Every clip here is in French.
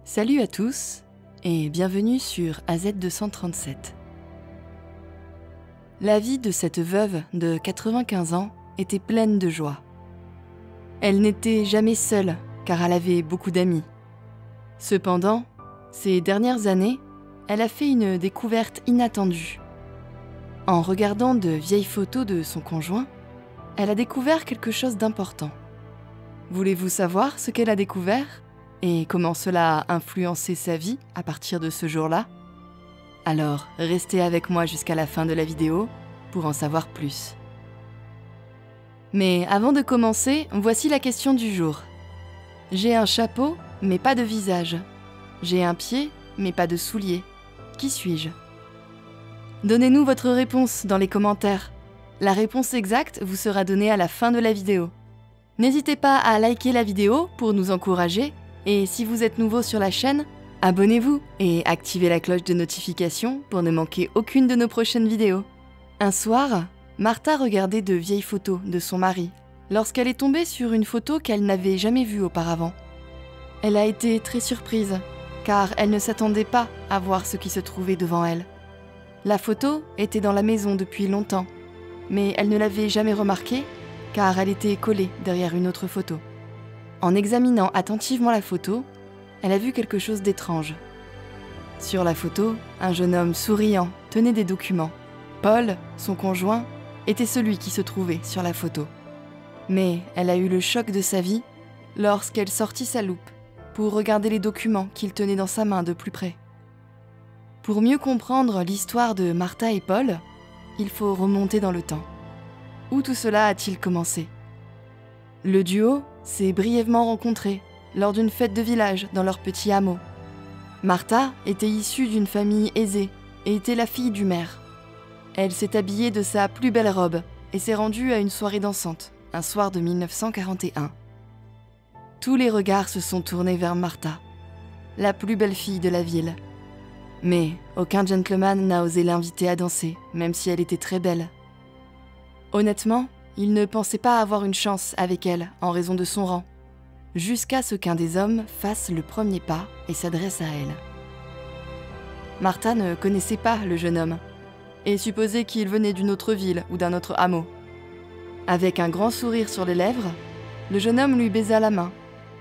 Salut à tous et bienvenue sur AZ237. La vie de cette veuve de 95 ans était pleine de joie. Elle n'était jamais seule car elle avait beaucoup d'amis. Cependant, ces dernières années, elle a fait une découverte inattendue. En regardant de vieilles photos de son conjoint, elle a découvert quelque chose d'important. Voulez-vous savoir ce qu'elle a découvert ? Et comment cela a influencé sa vie à partir de ce jour-là? Alors, restez avec moi jusqu'à la fin de la vidéo pour en savoir plus. Mais avant de commencer, voici la question du jour. J'ai un chapeau, mais pas de visage. J'ai un pied, mais pas de souliers. Qui suis-je? Donnez-nous votre réponse dans les commentaires. La réponse exacte vous sera donnée à la fin de la vidéo. N'hésitez pas à liker la vidéo pour nous encourager. Et si vous êtes nouveau sur la chaîne, abonnez-vous et activez la cloche de notification pour ne manquer aucune de nos prochaines vidéos. Un soir, Martha regardait de vieilles photos de son mari lorsqu'elle est tombée sur une photo qu'elle n'avait jamais vue auparavant. Elle a été très surprise car elle ne s'attendait pas à voir ce qui se trouvait devant elle. La photo était dans la maison depuis longtemps, mais elle ne l'avait jamais remarquée car elle était collée derrière une autre photo. En examinant attentivement la photo, elle a vu quelque chose d'étrange. Sur la photo, un jeune homme souriant tenait des documents. Paul, son conjoint, était celui qui se trouvait sur la photo. Mais elle a eu le choc de sa vie lorsqu'elle sortit sa loupe pour regarder les documents qu'il tenait dans sa main de plus près. Pour mieux comprendre l'histoire de Martha et Paul, il faut remonter dans le temps. Où tout cela a-t-il commencé ? Le duo s'est brièvement rencontré lors d'une fête de village dans leur petit hameau. Martha était issue d'une famille aisée et était la fille du maire. Elle s'est habillée de sa plus belle robe et s'est rendue à une soirée dansante, un soir de 1941. Tous les regards se sont tournés vers Martha, la plus belle fille de la ville. Mais aucun gentleman n'a osé l'inviter à danser, même si elle était très belle. Honnêtement, il ne pensait pas avoir une chance avec elle en raison de son rang, jusqu'à ce qu'un des hommes fasse le premier pas et s'adresse à elle. Martha ne connaissait pas le jeune homme et supposait qu'il venait d'une autre ville ou d'un autre hameau. Avec un grand sourire sur les lèvres, le jeune homme lui baisa la main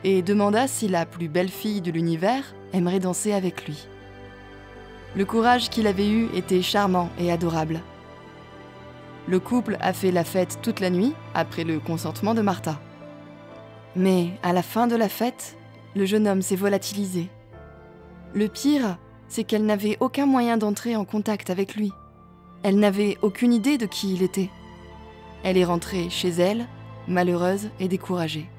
et demanda si la plus belle fille de l'univers aimerait danser avec lui. Le courage qu'il avait eu était charmant et adorable. Le couple a fait la fête toute la nuit, après le consentement de Martha. Mais à la fin de la fête, le jeune homme s'est volatilisé. Le pire, c'est qu'elle n'avait aucun moyen d'entrer en contact avec lui. Elle n'avait aucune idée de qui il était. Elle est rentrée chez elle, malheureuse et découragée.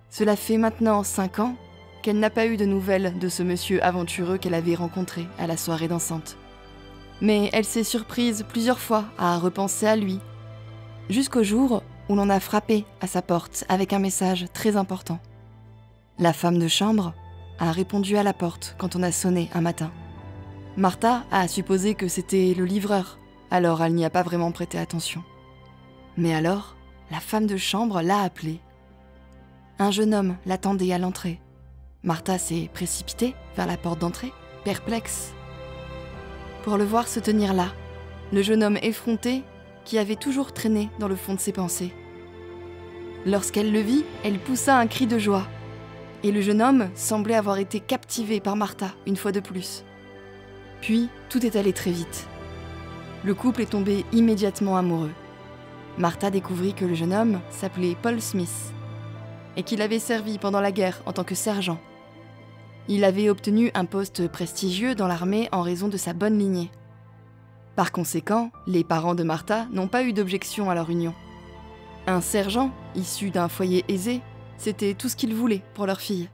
Cela fait maintenant 5 ans qu'elle n'a pas eu de nouvelles de ce monsieur aventureux qu'elle avait rencontré à la soirée dansante. Mais elle s'est surprise plusieurs fois à repenser à lui, jusqu'au jour où l'on a frappé à sa porte avec un message très important. La femme de chambre a répondu à la porte quand on a sonné un matin. Martha a supposé que c'était le livreur, alors elle n'y a pas vraiment prêté attention. Mais alors, la femme de chambre l'a appelée. Un jeune homme l'attendait à l'entrée. Martha s'est précipitée vers la porte d'entrée, perplexe. Pour le voir se tenir là, le jeune homme effronté qui avait toujours traîné dans le fond de ses pensées. Lorsqu'elle le vit, elle poussa un cri de joie. Et le jeune homme semblait avoir été captivé par Martha une fois de plus. Puis, tout est allé très vite. Le couple est tombé immédiatement amoureux. Martha découvrit que le jeune homme s'appelait Paul Smith et qu'il avait servi pendant la guerre en tant que sergent. Il avait obtenu un poste prestigieux dans l'armée en raison de sa bonne lignée. Par conséquent, les parents de Martha n'ont pas eu d'objection à leur union. Un sergent, issu d'un foyer aisé, c'était tout ce qu'ils voulaient pour leur fille.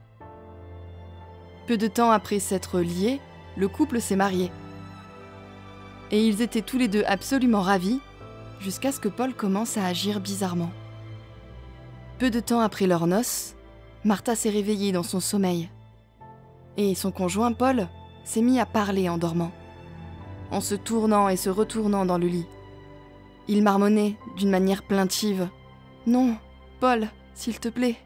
Peu de temps après s'être liés, le couple s'est marié. Et ils étaient tous les deux absolument ravis, jusqu'à ce que Paul commence à agir bizarrement. Peu de temps après leurs noces, Martha s'est réveillée dans son sommeil. Et son conjoint, Paul, s'est mis à parler en dormant, en se tournant et se retournant dans le lit. Il marmonnait d'une manière plaintive « Non, Paul, s'il te plaît !»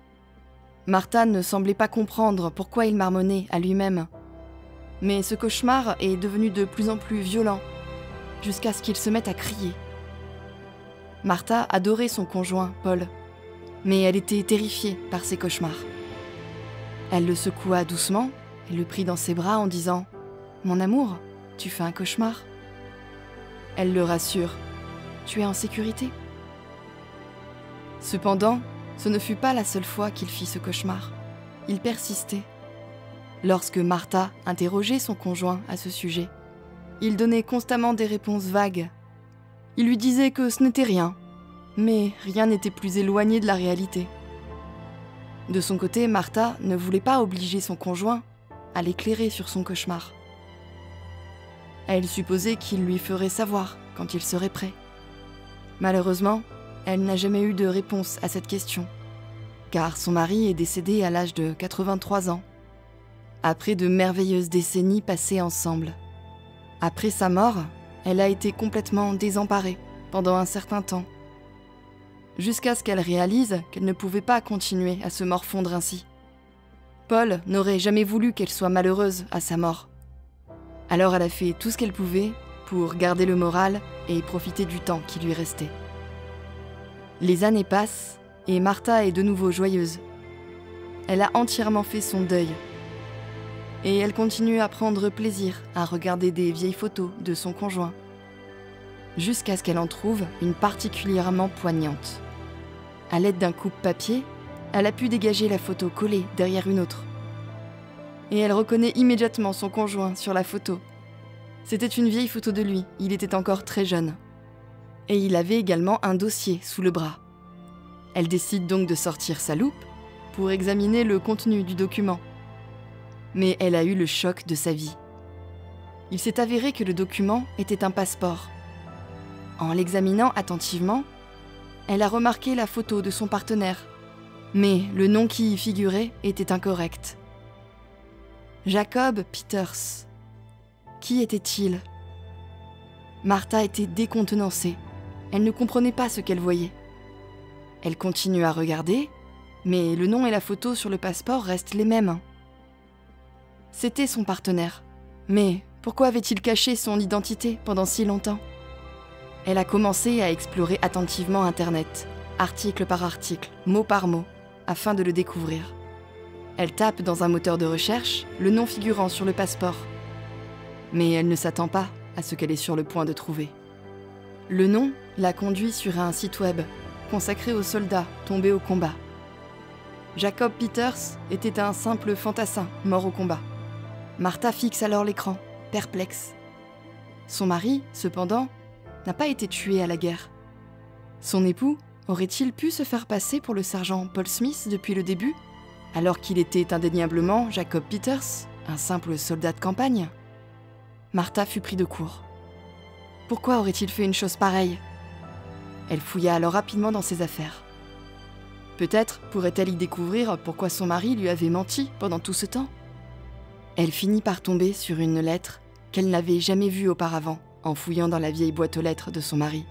Martha ne semblait pas comprendre pourquoi il marmonnait à lui-même. Mais ce cauchemar est devenu de plus en plus violent, jusqu'à ce qu'il se mette à crier. Martha adorait son conjoint, Paul, mais elle était terrifiée par ses cauchemars. Elle le secoua doucement et le prit dans ses bras en disant « Mon amour, tu fais un cauchemar ?» Elle le rassure « Tu es en sécurité ?» Cependant, ce ne fut pas la seule fois qu'il fit ce cauchemar. Il persistait. Lorsque Martha interrogeait son conjoint à ce sujet, il donnait constamment des réponses vagues. Il lui disait que ce n'était rien, mais rien n'était plus éloigné de la réalité. De son côté, Martha ne voulait pas obliger son conjoint à l'éclairer sur son cauchemar. Elle supposait qu'il lui ferait savoir quand il serait prêt. Malheureusement, elle n'a jamais eu de réponse à cette question, car son mari est décédé à l'âge de 83 ans, après de merveilleuses décennies passées ensemble. Après sa mort, elle a été complètement désemparée pendant un certain temps, jusqu'à ce qu'elle réalise qu'elle ne pouvait pas continuer à se morfondre ainsi. Paul n'aurait jamais voulu qu'elle soit malheureuse à sa mort. Alors elle a fait tout ce qu'elle pouvait pour garder le moral et profiter du temps qui lui restait. Les années passent et Martha est de nouveau joyeuse. Elle a entièrement fait son deuil. Et elle continue à prendre plaisir à regarder des vieilles photos de son conjoint, jusqu'à ce qu'elle en trouve une particulièrement poignante. À l'aide d'un coupe-papier, elle a pu dégager la photo collée derrière une autre. Et elle reconnaît immédiatement son conjoint sur la photo. C'était une vieille photo de lui, il était encore très jeune. Et il avait également un dossier sous le bras. Elle décide donc de sortir sa loupe pour examiner le contenu du document. Mais elle a eu le choc de sa vie. Il s'est avéré que le document était un passeport. En l'examinant attentivement, elle a remarqué la photo de son partenaire, mais le nom qui y figurait était incorrect. Jacob Peters. Qui était-il ? Martha était décontenancée. Elle ne comprenait pas ce qu'elle voyait. Elle continue à regarder, mais le nom et la photo sur le passeport restent les mêmes. C'était son partenaire. Mais pourquoi avait-il caché son identité pendant si longtemps ? Elle a commencé à explorer attentivement Internet, article par article, mot par mot, afin de le découvrir. Elle tape dans un moteur de recherche le nom figurant sur le passeport. Mais elle ne s'attend pas à ce qu'elle est sur le point de trouver. Le nom l'a conduit sur un site web consacré aux soldats tombés au combat. Jacob Peters était un simple fantassin mort au combat. Martha fixe alors l'écran, perplexe. Son mari, cependant, n'a pas été tué à la guerre. Son époux aurait-il pu se faire passer pour le sergent Paul Smith depuis le début, alors qu'il était indéniablement Jacob Peters, un simple soldat de campagne ? Martha fut prise de court. Pourquoi aurait-il fait une chose pareille ? Elle fouilla alors rapidement dans ses affaires. Peut-être pourrait-elle y découvrir pourquoi son mari lui avait menti pendant tout ce temps ? Elle finit par tomber sur une lettre qu'elle n'avait jamais vue auparavant en fouillant dans la vieille boîte aux lettres de son mari.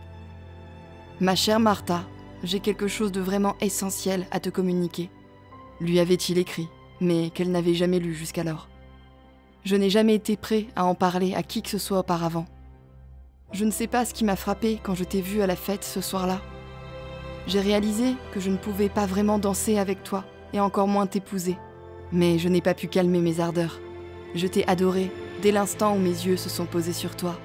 « Ma chère Martha, j'ai quelque chose de vraiment essentiel à te communiquer », lui avait-il écrit, mais qu'elle n'avait jamais lu jusqu'alors. Je n'ai jamais été prêt à en parler à qui que ce soit auparavant. Je ne sais pas ce qui m'a frappé quand je t'ai vue à la fête ce soir-là. J'ai réalisé que je ne pouvais pas vraiment danser avec toi, et encore moins t'épouser. Mais je n'ai pas pu calmer mes ardeurs. Je t'ai adorée dès l'instant où mes yeux se sont posés sur toi,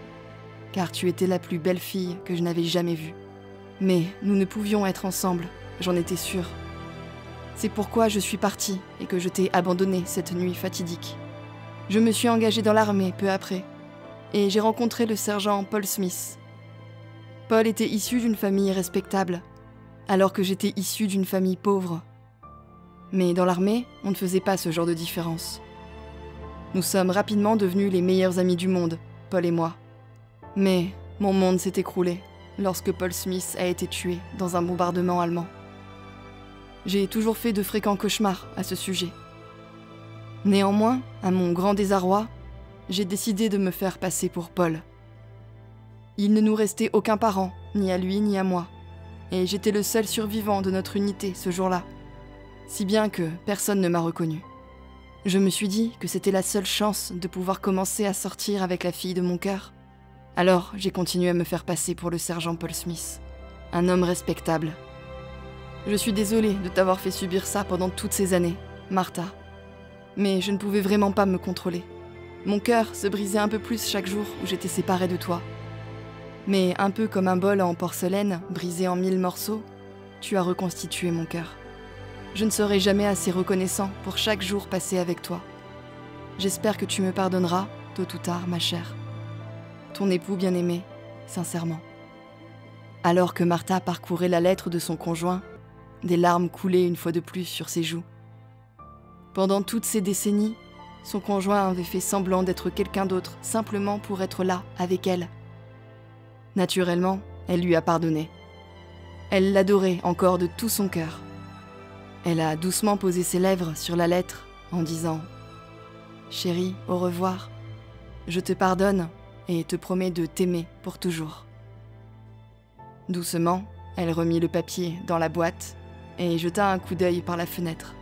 car tu étais la plus belle fille que je n'avais jamais vue. Mais nous ne pouvions être ensemble, j'en étais sûre. C'est pourquoi je suis partie et que je t'ai abandonnée cette nuit fatidique. Je me suis engagée dans l'armée peu après, et j'ai rencontré le sergent Paul Smith. Paul était issu d'une famille respectable, alors que j'étais issue d'une famille pauvre. Mais dans l'armée, on ne faisait pas ce genre de différence. Nous sommes rapidement devenus les meilleurs amis du monde, Paul et moi. Mais mon monde s'est écroulé lorsque Paul Smith a été tué dans un bombardement allemand. J'ai toujours fait de fréquents cauchemars à ce sujet. Néanmoins, à mon grand désarroi, j'ai décidé de me faire passer pour Paul. Il ne nous restait aucun parent, ni à lui ni à moi, et j'étais le seul survivant de notre unité ce jour-là. si bien que personne ne m'a reconnu. Je me suis dit que c'était la seule chance de pouvoir commencer à sortir avec la fille de mon cœur. Alors j'ai continué à me faire passer pour le sergent Paul Smith, un homme respectable. Je suis désolée de t'avoir fait subir ça pendant toutes ces années, Martha. Mais je ne pouvais vraiment pas me contrôler. Mon cœur se brisait un peu plus chaque jour où j'étais séparée de toi. Mais un peu comme un bol en porcelaine brisé en 1000 morceaux, tu as reconstitué mon cœur. Je ne serai jamais assez reconnaissant pour chaque jour passé avec toi. J'espère que tu me pardonneras, tôt ou tard, ma chère. Ton époux bien-aimé, sincèrement. Alors que Martha parcourait la lettre de son conjoint, des larmes coulaient une fois de plus sur ses joues. Pendant toutes ces décennies, son conjoint avait fait semblant d'être quelqu'un d'autre, simplement pour être là, avec elle. Naturellement, elle lui a pardonné. Elle l'adorait encore de tout son cœur. Elle a doucement posé ses lèvres sur la lettre en disant « Chérie, au revoir. Je te pardonne et te promets de t'aimer pour toujours. » Doucement, elle remit le papier dans la boîte et jeta un coup d'œil par la fenêtre.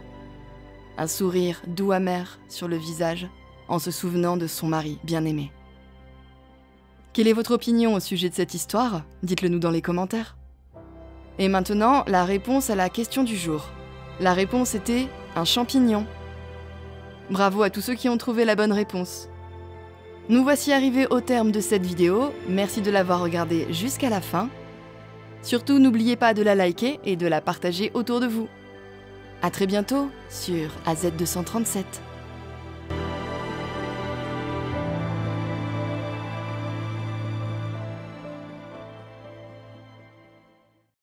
Un sourire doux amer sur le visage en se souvenant de son mari bien-aimé. Quelle est votre opinion au sujet de cette histoire? Dites-le nous dans les commentaires. Et maintenant, la réponse à la question du jour. La réponse était un champignon. Bravo à tous ceux qui ont trouvé la bonne réponse. Nous voici arrivés au terme de cette vidéo. Merci de l'avoir regardée jusqu'à la fin. Surtout, n'oubliez pas de la liker et de la partager autour de vous. À très bientôt sur AZ237.